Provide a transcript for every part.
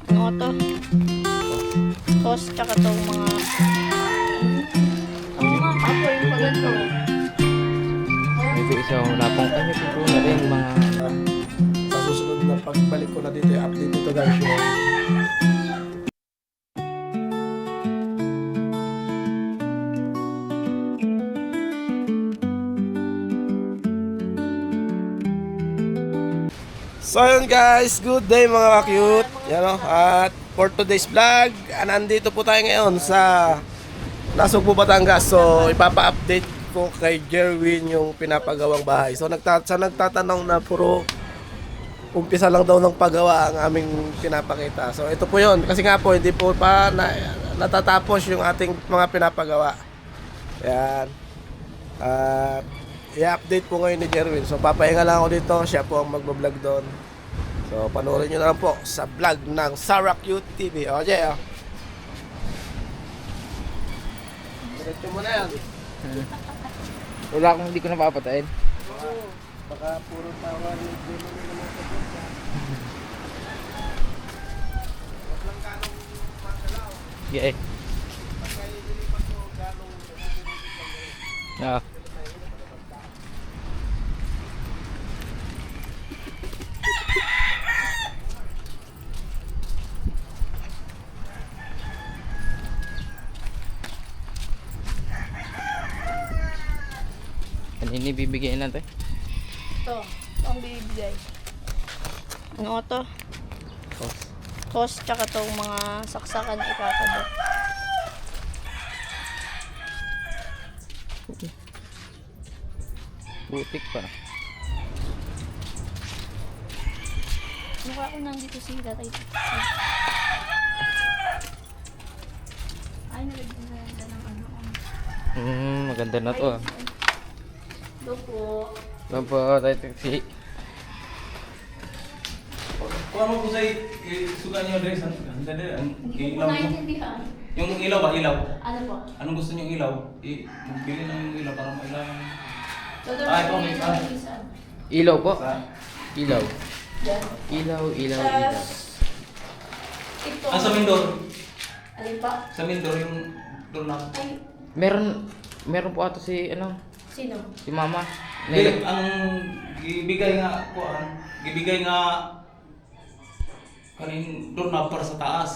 Ano to? Sauce, tsaka itong mga... Oo nga, ako yung paganto. Ito isa, wala pong kanya po na rin mga... Sa susunod na pagbalik ko na dito, i-update ito guys yung So yun guys, good day mga cute. Yan o, at for today's vlog, nandito po tayo ngayon sa Nasugbu, Batangas. So ipapa-update ko kay Jerwin yung pinapagawang bahay. So nagtatanong na puro umpisa lang daw ng paggawa ang aming pinapakita. So ito po yun, kasi nga po hindi po pa natatapos yung ating mga pinapagawa. Yan. At i-update po ngayon ni Jerwin. So papahinga lang ako dito, siya po ang magbablog doon. So panoorin nyo na lang po sa vlog ng Sarah Cute TV. O, Jay, o. Diretso mo na yan. Wala akong hindi ko napapatayin. Baka puro tawa ni Jerwin naman sa vlog. Huwag lang ganong masalaw. Yeah. Pagka ililipat mo ganong Yeah. Kanini bibigyan natin? Ito, ang bibigay. Ano to? Sauce. Sauce, tsaka itong mga saksakan ikakabot. Butik pa. Mukha ko nandito si tatay. Ay, nalagyan na yan ng ano. Maganda na to ah. Ito po. Ano po tayo taxi? Kung ano po sa suka niyo din sa ang Hindi ko ilaw po mo. naiintindihan. Yung ilaw ba ilaw? Ano po? Anong gusto niyo ilaw? Bili na yung ilaw para mailaw. So, ito Ay, po okay, yung ay. isa. Ilaw po? Sa Ilaw. Yan. Ilaw. Ito. sa Mindor. Alin pa? Sa Mindor yung doorknob. Ay, Meron po ato si sino? si Mama. Hindi, ang gibigay nga kaning doorknob para sa taas.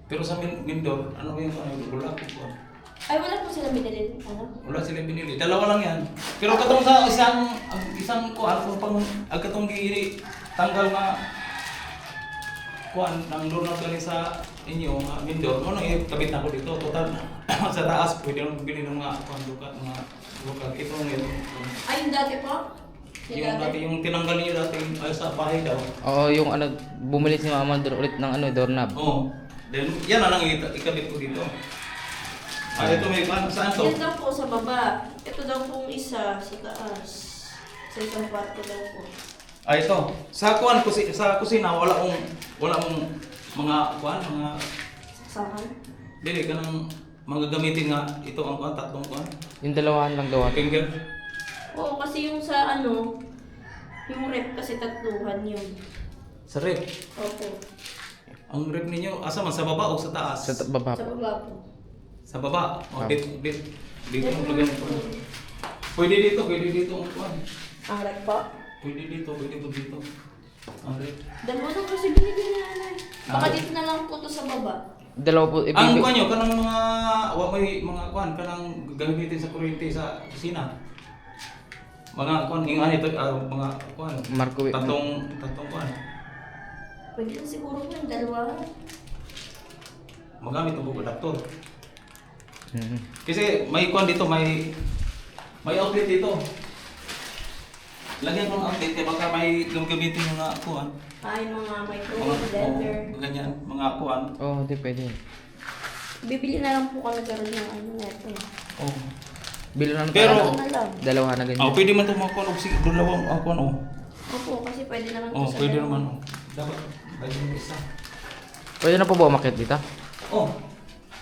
Pero sa Mindor, ano yung bulak ko. Ay, wala po sila binili. Ano? Wala sila binili. Dalawa lang yan. Pero katong sa isang kuan kung pang agkatong tanggal nga kuan ng doorknob galing sa inyo nga Mindor, ano kabit na ko dito total sa taas pwede nang bili ng mga kuan mga lukat ito ngayon. Ay, yung dati po? Yung dati yung tinanggal niyo dati ay sa bahay daw. Oo, yung bumili si Mama doon ulit ng doorknob. Oh. Then yan na lang ikabit ko dito. Ito may kuan saan to? Yan daw po sa baba. Ito daw pong isa sa taas. Sa isang kwarto daw po. Ito. Sa kuan sa kusina wala mong mga kuan mga Saksakan. dili ka nang magagamitin nga ito ang kuan tatlong kuan. Yung dalawahan lang daw ato. Finger. Oo, kasi yung sa ano, yung rep kasi tatluhan yun. Sa rep. Opo. Ang rep ninyo asa man sa baba o sa taas? Sa baba Sa po. baba po. Sa baba. O Ah. dito ang lagyan ko. Pwede dito ang kuan. Ang rep po? Pwede dito dito. Ang rep. Dalawa na kasi binigyan niya nanay. Baka Ah. dito na lang po to sa baba. Dalawa po Ang kuan nyo kanang may mga kuan kanang gagamitin sa kuryente sa kusina. Mga kuan yung ito mga kuan. Marco. Tatlong kuan. Pwede na siguro po yung dalawa. Magamit ng adaptor. Mhm. Kasi may kuan dito, may outlet dito. Lagyan ko ng outlet kaya baka may gamitin yung mga kuan. Ay, mga microwave, blender. Ganyan, mga kuan. Oh, di pwede. Bibili na lang po kami karoon ng ano neto. Oh. Bilo na Pero- Ano na lang. dalawa na ganyan. Pwede man itong mga kuan, dalawang kuan oh. Opo, kasi pwede naman po Oh, sa pwede dalawa. naman oh. Dapat, lagyan mo isa. Pwede na po ba umakyat dito? Oh.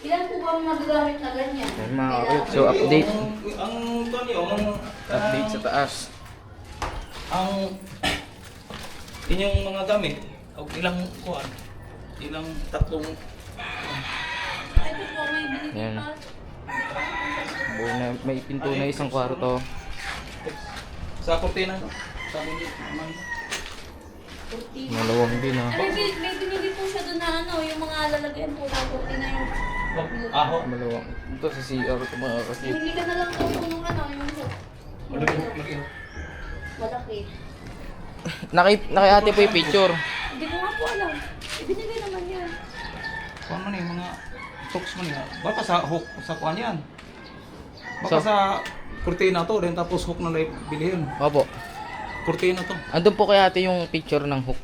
Ilan po ba ang magagamit na ganyan? Ayun, mga Kailangan- kapit. So, update. Ang kuan yun, Update sa taas. ang inyong mga gamit, o ilang kuan, ilang tatlong Ito po, may binili Yan. pa. Buo na, may pinto na isang kwarto. sa kortina no? Sa mini naman. Kurtina. Malawang din ha. May binili po siya doon na ano, yung mga lalagyan po ng kurtina yung... Aho. Malawang. Ito sa CR ito mga kasi. Hindi ka na lang po yung ano, yung... Malaki. Malaki. Naki-ate po yung picture. Hindi ko nga po alam. Ibinigay naman yan. Kuan man yung mga talks man yan. Baka sa hook sa kuan yan. Baka So- sa kortina to, then tapos hook na lang bilihin. Opo. Kortina to. Andun po kay ate yung picture ng hook.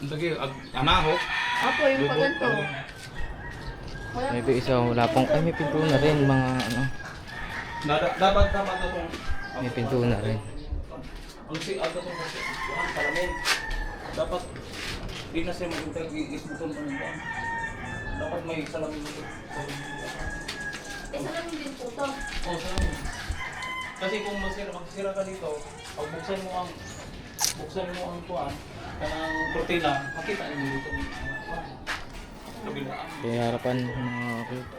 Lagi hook. Apo, yung pa ganito. Wala May isa wala pong, ay may pinto na rin mga ano. Dapat na tong May pinto na rin. ang si aga tong kasi kuan salamin. Dapat di na siya magintay isbuton pa ng kuan. Dapat may salamin dito. Isa lang din po to. Oh, salamin. Kasi kung magsira ka dito, pag buksan mo ang kuan, kanang kortina, makita niyo dito ang kuan. Kabilaan. Kaya harapan mga cute.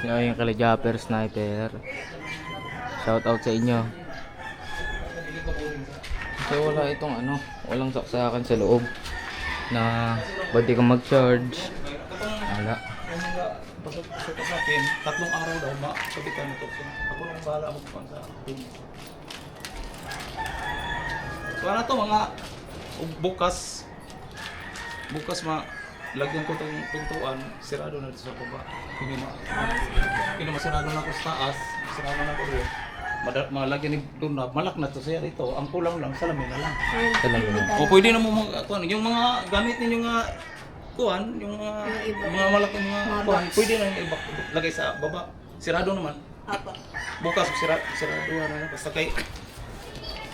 Yan yung kala Japper Sniper. Shout out sa inyo. Kasi wala itong ano, walang saksakan sa loob na pwede kang mag-charge. Wala. Yung mga pasok sa akin, 3 araw daw makabitan nito. Ako nang bahala magkuhan sa akin. So ano to mga bukas lagyan ko tong pintuan, sirado na dito sa baba. Hindi masirado na ko sa taas, sirado na ko rin. Malagyan ni doon na, malak na to siya dito. Ang kulang lang, salamin na lang. Talaga. O pwede na mo yung mga gamit ninyo nga kuhan, yung mga malaking mga kuhan, pwede na yung iba lagay sa baba. Sirado naman. Apa. Bukas sirado na basta kay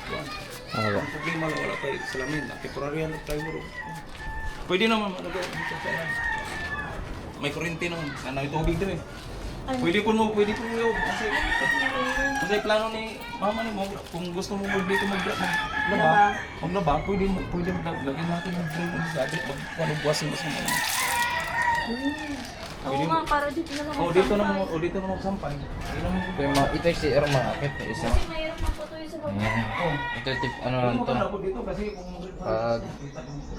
kuhan. Wala. Ang problema lang wala kay salamin, temporary lang tayo mo. Pwede naman malagay dito sa yan. May kuryente naman, sana may tubig din eh. Pwede po mo yun. Kasi plano ni mama ni mo, kung gusto mo dito maglaba, pwede lagyan natin ng drain ng gadget, magbuwasin mo sa mga. Oo nga, para dito na lang. Dito na magsampay. Ito yung CR mga akit. Isa. Kasi mayroon pa po to yung sa baba. Ayan. Ito tip ano lang to. Ako dito kasi kung Pag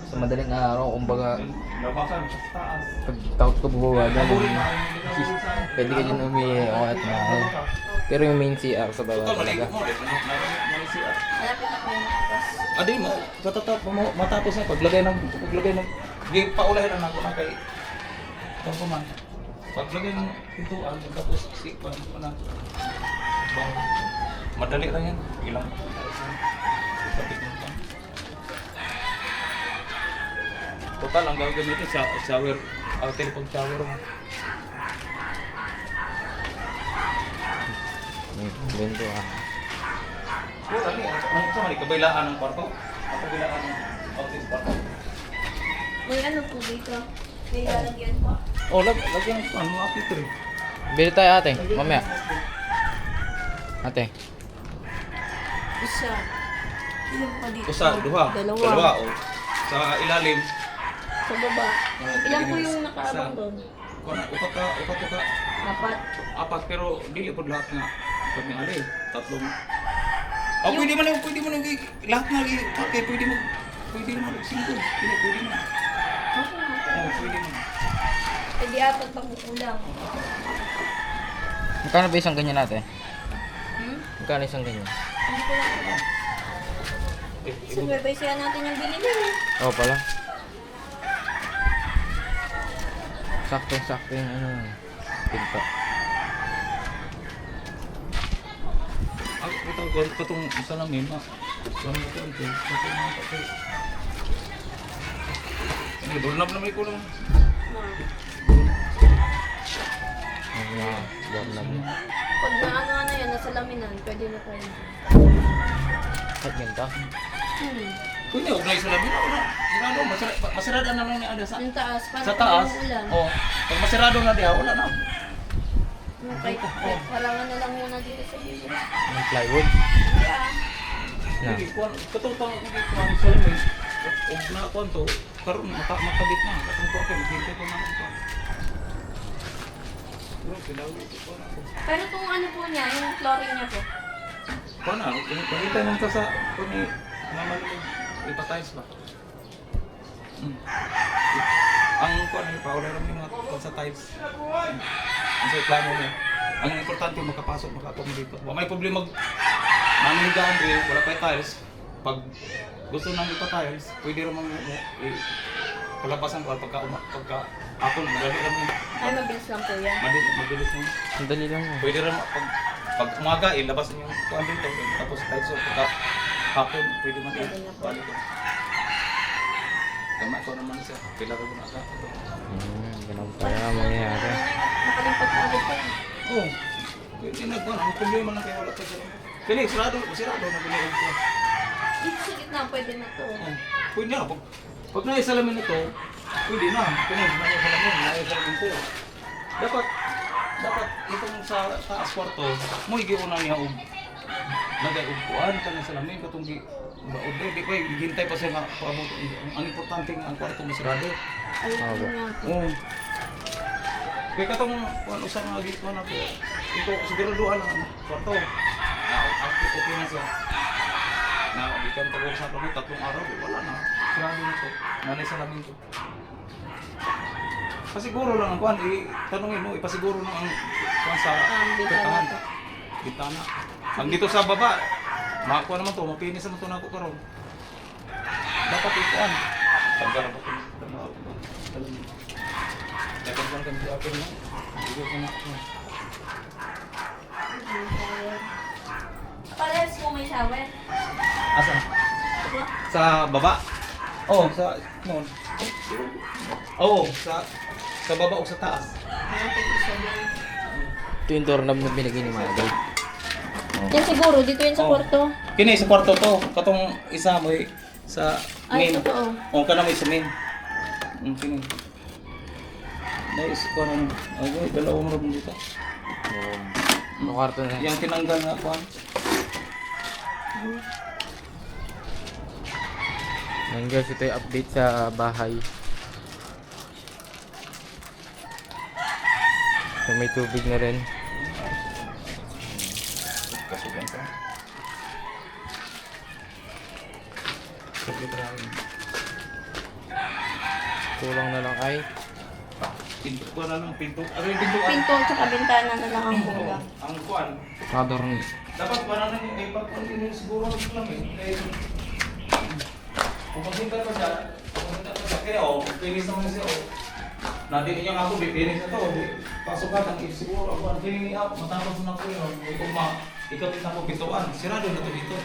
sa madaling araw, kumbaga labasan sa taas. pag takot ka buwagan, pwede ka dyan umihi o at mahal. Pero yung main CR sa baba Total talaga. maligo mo, malisi at Malapit na po yung tapos. adi mo, matapos na paglagay ng paulahin na ako na kay ito man. Paglagay ng pintuan, tapos sikpan ko na. Madali lang yan. Ilang. Total, ang gagamitin sa shower, telepon shower mo. May bento ah. Wala ni, ang sa mali kabilaan ng kwarto. Ang kabilaan ng office kwarto. May ano po dito. May lalagyan po. Oh, lagyan ng ano, mga filter. Bili tayo ate, mamaya. Ate, Isa. Ilan pa dito? Usa, duha. Dalawa. Oh. Sa ilalim, Sa baba. Ilan po yung nakaabang doon? upat ka. Apat. Apat pero dili po lahat nga. Pag may ali, tatlong. Oh, pwede man lahat na okay, pwede mo single. Pwede mo. Oh, pwede mo. Eh di apat pang kulang. magkano ba isang ganyan ate? Magkano isang ganyan? Hindi ko lang alam. Superviseyan natin yung binili. Oo pala. Sakto yung ano. Pinto. Ito, katong isa lang yun. Doorknob na may kulang. Doorknob. Pag na yan, nasa laminan, pwede na tayo. At ganito. Pwede, huwag na isa lang. Masarado na lang niya sa Yung taas, para sa taas. yung ulan. Oh, pag masarado na diha, wala na. Kahit parangan na lang muna dito sa bibig. Ng plywood. Yeah. Na. Katutang ako dito ang salamin. og na kuan to karon makabit na katong ko maghintay ko na ako. Bro, kailangan ko na ako. Pero kung ano po niya, yung flooring niya po. Kuan na, nakita nang sa kuan ni naman ipatiles ba. Ang kuan ni Paula ram yung mga kuan sa tiles. Ang sa plano niya. Ang importante makapasok maka-accommodate. Wa may problema mamigaan din, wala pa tiles. Pag gusto nang ipa-tiles, pwede rin palabasan ko pagka ako madali lang yun. Ay, mabilis lang po yan. Mabilis yun. Ang dali lang yan. Pwede rin pag umaga, ilabas niyo yung kuhan dito. Tapos tiles so pagka hapon, pwede man Pwede na po. balik ko. Tama ko naman siya. Kailangan ko na aka. Ganun pala mangyayari. Nakalipat na ulit po. Oo. Pwede na kuhan. Ang problema lang kayo wala pa siya. Kaya sarado na binigay ko. Dito sa gitna, pwede na to. Pwede na. Pag naisalamin ito, pwede na. Pwede na naisalamin. Naisalamin ko. Dapat itong sa taas kwarto, mo igiunan niya og lagay og kuan kanang salamin katong baod di ko hintay pa siya paabot. Ang importante ang kwarto mo sarado. Ayun po nga po. Oo. Kaya katong kuan usa nga gito na ko. Ito siguraduhan ang kwarto. Okay na siya. Ikan tayo sa kami 3 araw, wala na. Sarado na to. Nanay salamin to. Pasiguro lang ang kuan, tanungin mo, ipasiguro lang ang kuan sa Bintana to. Bintana. Ang dito sa baba, makakuha naman to, mapinis naman to na ako karon. Dapat ikuan. Tanggal na ba ito? Dapat lang kami sa akin na. Hindi ko na ako. Parehas po may shower. Asan? Diba? Sa baba? Oo, sa noon. Oo, sa baba o sa taas. Ito yung doorknob na binigay ni Mother. Yan siguro, dito yun sa Oh. kwarto. Kini sa kwarto to, katong isa mo sa Ay, main. totoo. O kana mo sa main. Kini. Nice ko na. Ay, dalawa mo rin dito. Ang kwarto na. Yang tinanggal na kuan. Yan guys, ito yung update sa bahay. So may tubig na rin. Kasugan ka. Saglit lang. Kulang na lang ay Pinto ko na lang pinto. Ano yung pinto? Pinto at saka bintana na lang ang kulang. Ang kuan. Mother ni. Dapat parang nang may pagkunin siguro ng lamin. Kung maghinta pa siya, kaya pinis naman siya Natin niya nga ako, pinis na to. Pasok ka, siguro ako, kining up, matapos na ko yun. Kung ikapit na ko bituan, sirado na to dito.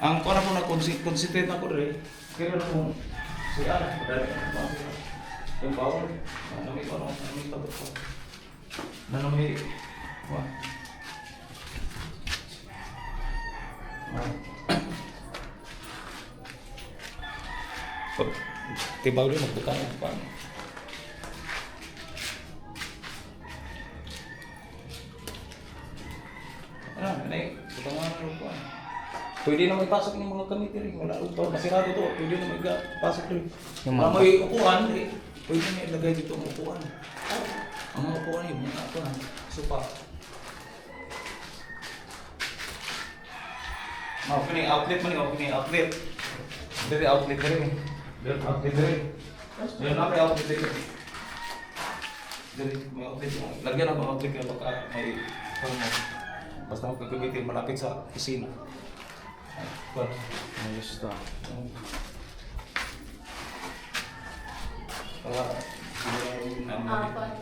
Ang para po na-concentrate na ko rin, kaya na kung siya, yung bawal, may ko, may tabot ko. May, wah. Tibaw rin, magbuka na paano. Buka nga na rin po. Pwede na may pasok ng mga kamit rin. Wala rin to, masirado to. Pwede na may pasok rin. May upuan rin. Pwede na ilagay dito ang upuan. Ang mga upuan yun, mga upuan. Supa. Opening outlet man yung opening outlet. Dari outlet rin. Dari outlet rin. Yan na may outlet rin. Dari may outlet. Lagyan na mga outlet kaya baka may basta mo gagamitin malapit sa kusina. Ayos to.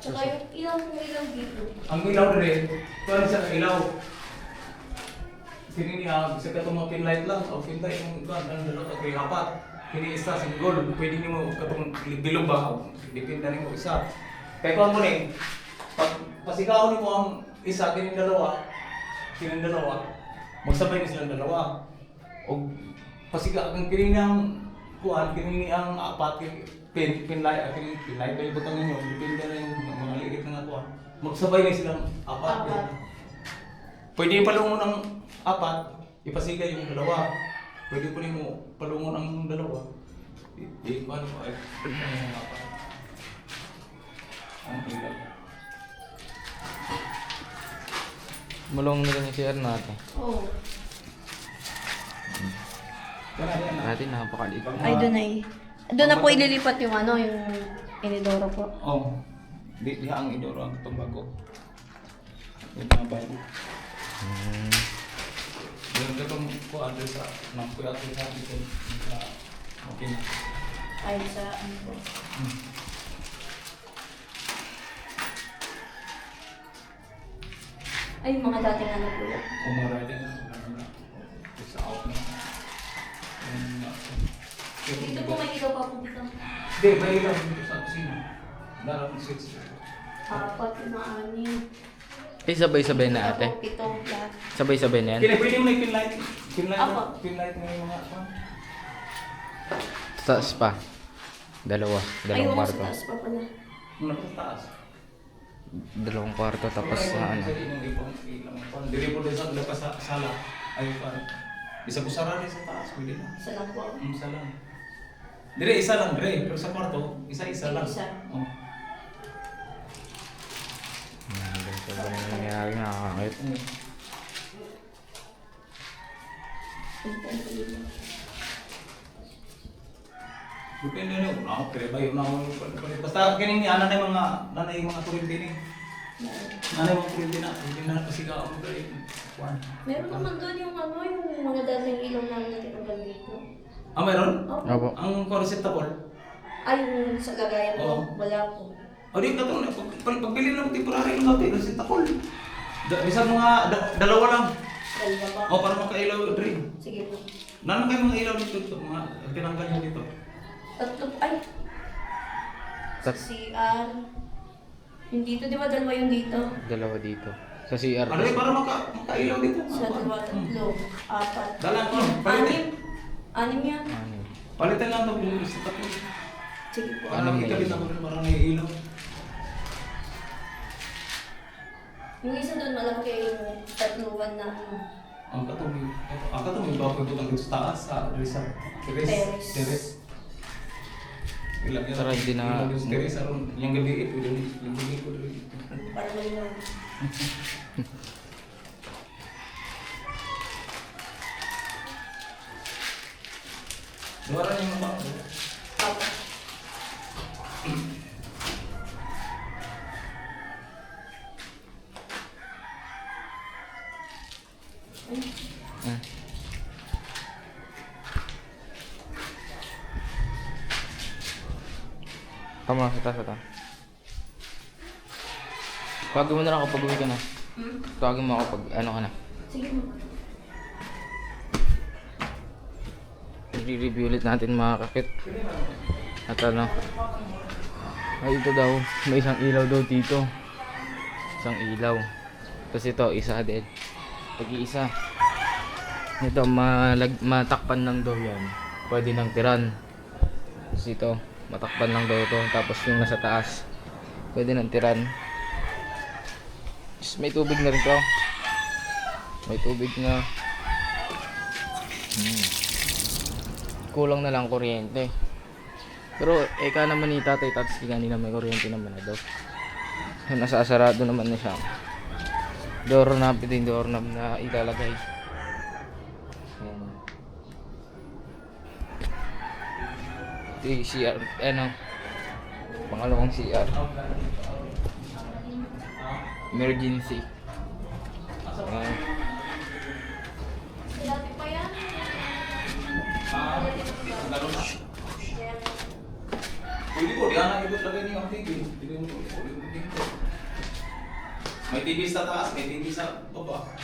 Tsaka yung ilaw dito. Ang ilaw rin, paano siya ang ilaw? Kini niya, bisa ka itong pinlight lang, o pinlight yung ang dalawa, kay apat. Kini isa, single, pwede niyo mo katong bilog ba? Dipin na rin mo isa. Kaya kung mo rin, pag pasigaw mo ang isa, kining dalawa, magsabay na silang dalawa. O pasigaw, kung kining niyang kuhan, kining niyang apat, pinlight ba yung butang ninyo, dipin na rin yung mga liit na nga kuhan. Magsabay na silang apat. Pwede palungon ng apat, ipasigay yung dalawa. Pwede po rin mo palungon ang dalawa. Di ko ano pa. Ang ilaw. Mulong na rin yung CR natin. Oo. Dati napakaliit. Ay, doon ay. Doon na po ililipat yung ano, yung inidoro po. Oo. Di ang idoro ang itong bago. Yung mga bago. Yung itong ko address sa nang kuya ko sa dito sa okay na. Ay, sa ano po. Ay, yung mga dating ano po yan. Umarali na. Sa out na. Dito po may ilaw pa po dito. Hindi, may ilaw dito sa kusina. Darang switch. Apat, lima, anim. Eh, sabay-sabay na ate. Pito, lahat. Sabay-sabay na yan. Kaya pwede mo na i-pinlight. Apo. Pinlight mo yung mga apa. Taas pa. Dalawang Ayoko sa kwarto. taas pa pala. Muna sa taas. Dalawang kwarto tapos sa ano. Dili po din sa lapas sa sala. Ay pa. Isa po sarali sa taas, pwede na. Isa lang po. Isa lang. Dire isa lang, dire. Pero sa kwarto, isa-isa lang. Isa. Oh. Ganito ba na nangyayari nakakakit? Depende na yun. Ako, kaya ba yun ako. Basta kining ana na yung mga kurinti ni. Ana yung mga kurinti na. Hindi na kasi ka ako dali. Meron naman doon yung ano, yung mga dating ilaw namin na tinanggal dito. Ah, meron? Opo. Ang conceptable. Ay, yung sa lagayan Oo. ko, wala po. O di katong na pagbili lang temporary lang natin kasi takol. Bisan mga dalawa lang. Dalawa pa. O para makailaw rin. Sige po. Nanon kayo mga ilaw dito, mga tinanggal niyo dito. Tatlo, ay, Tat- CR. Yung dito, di ba dalawa yung dito? Dalawa dito. Sa CR. Ano rin para makailaw dito? Sa dalawa, tatlo, apat. Dalan ko. Anim. Palitin. Anim yan. Ano? Palitin lang ito yung sa takol. Sige po. Para Anim na ikabit ilaw. ako rin parang naiilaw. Yung isa doon, malaki yung tatluan na ano. Ang katumi ba ko dito sa taas sa resort. Terrace. Terrace. Ilang yan. Tara, hindi na- Ilang yung terrace aron yung gabi pwede yung gabi ko dito. Para malinaw. Luaran yung mga Apat. Hmm. Tama, sa taas, sa taas. Tawagin mo na lang kapag uwi ka na. Tawagin mo ako pag ano ka na. Sige po. I-review ulit natin mga kakit. At ano. Ay ito daw. May isang ilaw daw dito. Isang ilaw. Tapos ito, isa din. Pag-iisa. Ito, matakpan lang daw yan. Pwede nang tiran. Tapos ito, matakpan lang daw ito. Tapos yung nasa taas, pwede nang tiran. Tapos may tubig na rin to. May tubig na. Kulang na lang kuryente. Pero eka naman ni Tatay Tats, kanina may kuryente naman na daw. Nasasarado naman na siya. Doorknob, ito yung doorknob na ilalagay. Ayan. Ito yung CR, ano, pangalawang CR. Emergency. Ayan. Dati pa yan. lalo na. Pwede po, diyan na ikot lagay niyo ang TV. Pwede mo po, dito. May TV sa taas, may TV sa baba.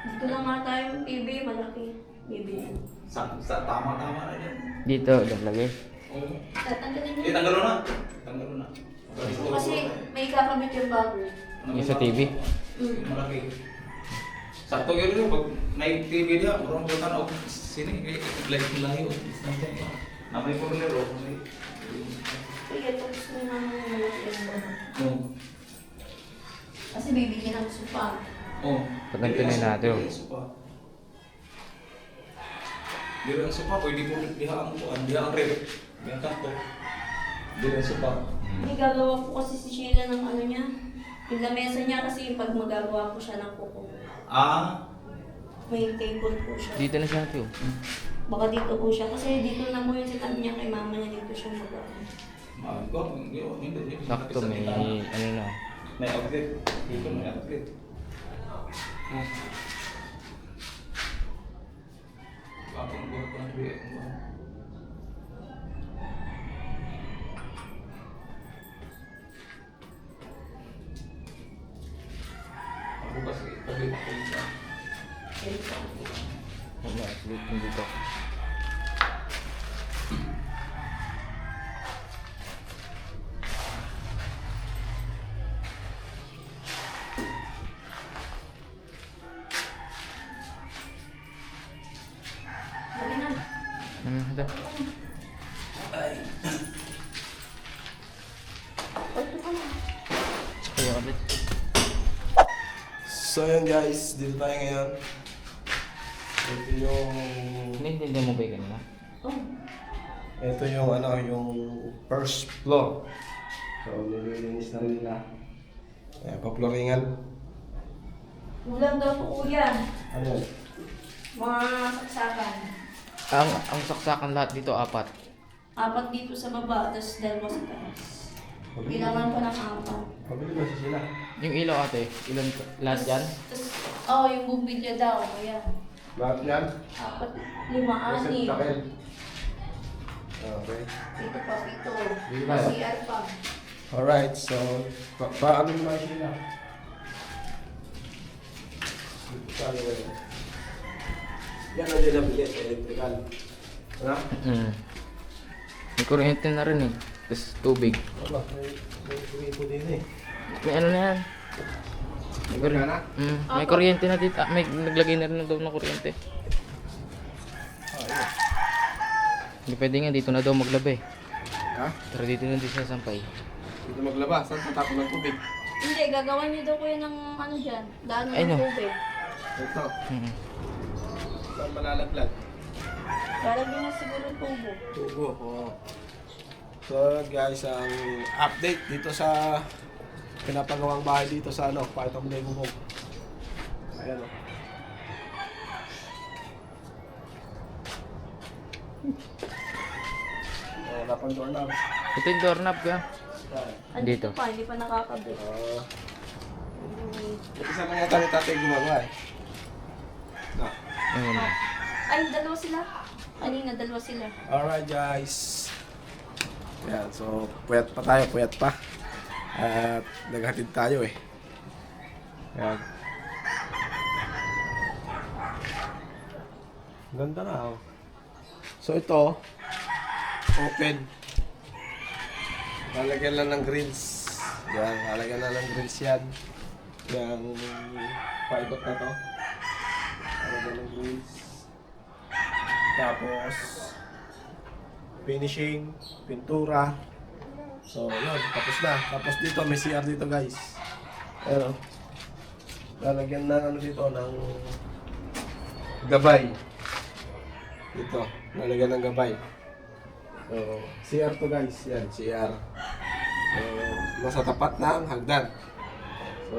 Dito lang nga tayo TV, malaki. Bibi. Sa tama-tama na yan. Dito, lalagay. Oo. Tatanggalin niyo. Tanggal na. Tanggal na. Kasi may kakabit yung bago. Yung sa TV? Malaki. Sakto yun pag may TV dia, orang bukan oh sini lagi layo. Namanya corner oh. Kaya ito gusto nyo naman yung malaki yung bago. Oh. Kasi bibigyan ng sopa. Oh. Pagantunin natin, oh. Dito ang sopa, pwede po diha ang rep. May kanto. Diretso pa. May gagawa po kasi si Sheila ng ano niya. Yung lamesa niya kasi yung pag magagawa po siya ng kuko. Ah, May table po siya. Dito na siya, Pio. Baka dito po siya. Kasi dito na po yung sitam niya kay mama niya. Dito siya magawa. ko, hindi. Sakto, may ano na. May outlet. Dito may outlet. Bakit buhat ko ng biyak mo? Ako kasi paglit ko isa. Wala, ulit yung dito. Sabi na. Ito. Ito ka na. Kaya ulit. So yun guys, dito tayo ngayon. Ito yung... Hindi mo ba yung kanina? Oh. Ito yung ano, yung first floor. So, nililinis na rin nila. Ayan, pa-flooringan. Ulam daw po kuya. Ano yun? Mga saksakan. Ang saksakan lahat dito, 4. 4 dito sa baba, tapos 2 sa taas. Kailangan pa ng 4. Pabili ba siya sila? Yung ilaw ate, ilan lahat yan? Tapos, yung bumbilya daw, kaya. Lahat yan? 4, 5, 6. Takil. Okay. Dito pa, ito. Dito ba? CR pa. Alright, so paano naman sila? Paano ba yun? Yan ang dinabili, electrical. Ano? May kuryente na rin eh. Tapos tubig. Wala, may kuryente din eh. May ano na yan. May kuryente. May kuryente na dito. May naglagay na rin daw ng kuryente. Hindi pwede nga dito na daw maglaba eh. Ha? Pero dito na din sa sampay. Dito maglaba, saan tatapon ng tubig? Hindi, gagawa niyo daw kuya ng ano dyan. Daan Ay, no. ng tubig. Ito, Mm. saan malalaglag? Lalagyan na siguro yung tubo. Tubo, oo. So guys, ang update dito sa pinapagawang bahay dito sa ano, pakita mo na yung bubog. Ayan o. Wala pang doorknob. Ito yung doorknob ka. Andito Dito. pa, hindi pa nakakabit. Isa lang yata ni tatay gumagawa eh. No. Ayun. Ay, 2 sila. Kanina, 2 sila. Alright guys. Yan, so puyat pa tayo, puyat pa. At naghatid tayo eh. Yan. Ganda na oh. So ito, open. Lalagyan lang ng grills. Yan, lalagyan lang ng grills yan. Yung paikot na to. Lalagyan ng grills. Tapos, finishing, pintura. So, yun, tapos na. Tapos dito, may CR dito guys. Pero, lalagyan na ano dito ng gabay. Dito, lalagyan ng gabay. So, CR to guys. Yan, CR. So, nasa tapat na ang hagdan. So,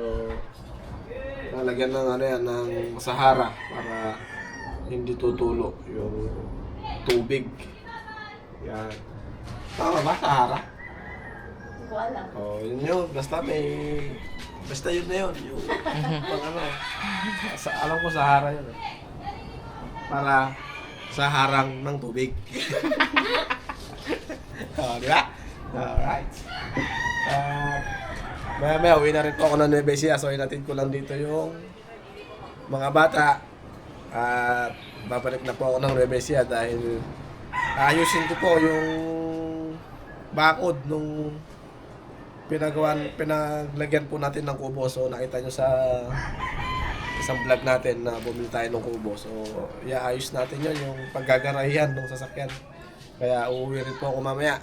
lalagyan ng ano yan, ng Sahara para hindi tutulo yung tubig. Yan. Tama ba, Sahara? Hindi ko alam. Oh, yun yun. Basta yun na yun. Yung, pag ano, alam ko Sahara yun. Eh. Para sa harang ng tubig. Oh, di ba? Alright. Maya uwi na rin po ako ng Nueva Ecija. So, inatid ko lang dito yung mga bata. At babalik na po ako ng Nueva Ecija dahil ayusin ko po yung bakod nung pinaglagyan po natin ng kubo. So, nakita nyo sa isang vlog natin na bumili tayo ng kubo. So, iaayos natin yun, yung paggagarayan ng sasakyan. Kaya uuwi rin po ako mamaya.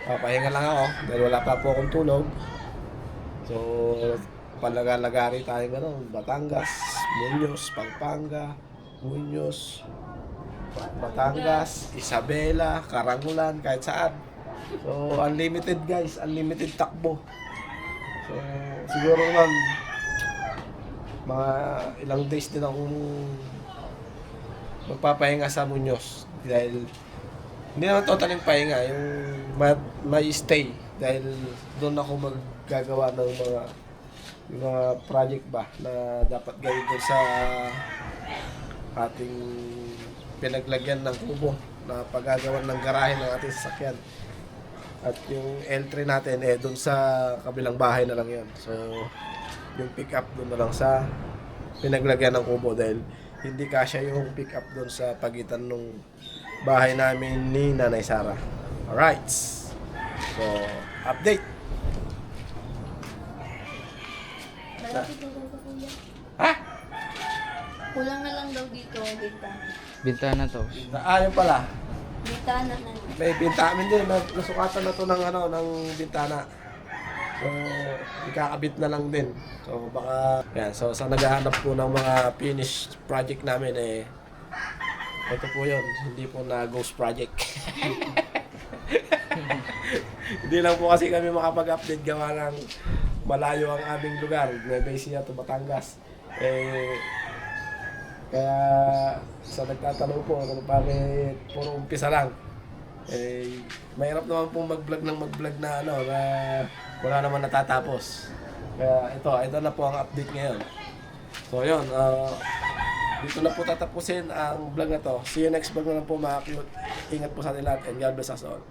Papahinga lang ako dahil wala pa po akong tulog. So, palaga-lagari tayo gano'n. Batangas, Muñoz, Pampanga, Muñoz. Batangas, Isabela, Carangulan, kahit saan. So, unlimited guys, unlimited takbo. So, siguro naman, mga ilang days din akong magpapahinga sa Muñoz. Dahil, hindi naman totaling pahinga, yung may stay. Dahil doon ako maggagawa ng mga project ba na dapat gawin doon sa ating pinaglagyan ng kubo na paggagawa ng garahe ng ating sasakyan. At yung L3 natin doon sa kabilang bahay na lang yun. So, yung pick up doon na lang sa pinaglagyan ng kubo dahil hindi kasya yung pick up doon sa pagitan ng bahay namin ni Nanay Sara. Alright. So, update. Malapit na daw kuya. Ha? Kulang na lang daw dito, bintana. Bintana to. Yun pala. Bintana na. May bintamin din. Nasukatan na to ng bintana. So, ikakabit na lang din. So, baka, yan. So, sa naghahanap po ng mga finished project namin, ito po yun. Hindi po na ghost project. Hindi lang po kasi kami makapag-update gawa ng malayo ang aming lugar. Nueva Ecija to Batangas. Kaya, sa nagtatanong po, kung bakit puro umpisa lang. Mahirap naman pong mag-vlog na na wala naman natatapos. Kaya ito na po ang update ngayon. So yun, dito na po tatapusin ang vlog na to. See you next vlog na lang po mga cute. Ingat po sa atin lahat and God bless us all.